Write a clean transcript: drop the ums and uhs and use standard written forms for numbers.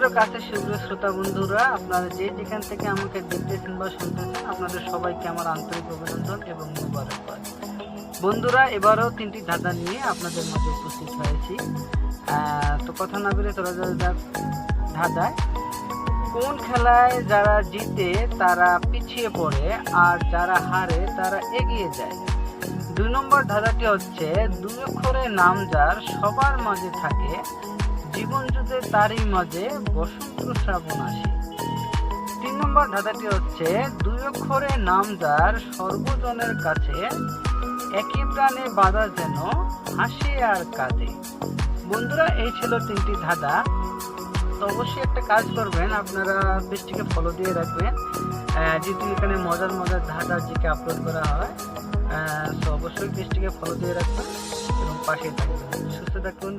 আমাদেরও কাছে সুপ্রিয় শ্রোতা বন্ধুরা, আপনারা যে যেখান থেকে আমাকে দেখতেছেন বা শুনতেছেন, আপনাদের সবাইকে আমার আন্তরিক অভিনন্দন এবং মোবারকবাদ। বন্ধুরা, এবারও 3টি ধাঁধা নিয়ে আপনাদের মাঝে উপস্থিত হয়েছি। তো কথা না বলে চলে যাক ধাঁধায়। কোন খেলায় যারা জিতে তারা পিছিয়ে পড়ে আর যারা হারে তারা এগিয়ে যায়? 2 নম্বর ধাঁধাটি হচ্ছে, 2 অক্ষরের নাম যার সবার মাঝে থাকে, জীবন যুদ্ধে তারই মাঝে বসন্ত শ্রাবণ আসে। 3 নম্বর ধাঁধাটি হচ্ছে, 2 অক্ষরের নাম যার সর্বজনের কাছে, একই প্রাণে বাঁধা যেন হাসে আর কাঁদে। বন্ধুরা, এই ছিল 3টি ধাঁধা। তো অবশ্যই একটা কাজ করবেন, আপনারা পেজটিকে ফলো দিয়ে রাখবেন, যেহেতু এখানে মজার মজার ধাঁধা জিকে আপলোড করা হয়। তো অবশ্যই পেজটিকে ফলো দিয়ে রাখবেন এবং পাশে থাকবেন। সুস্থ থাকুন।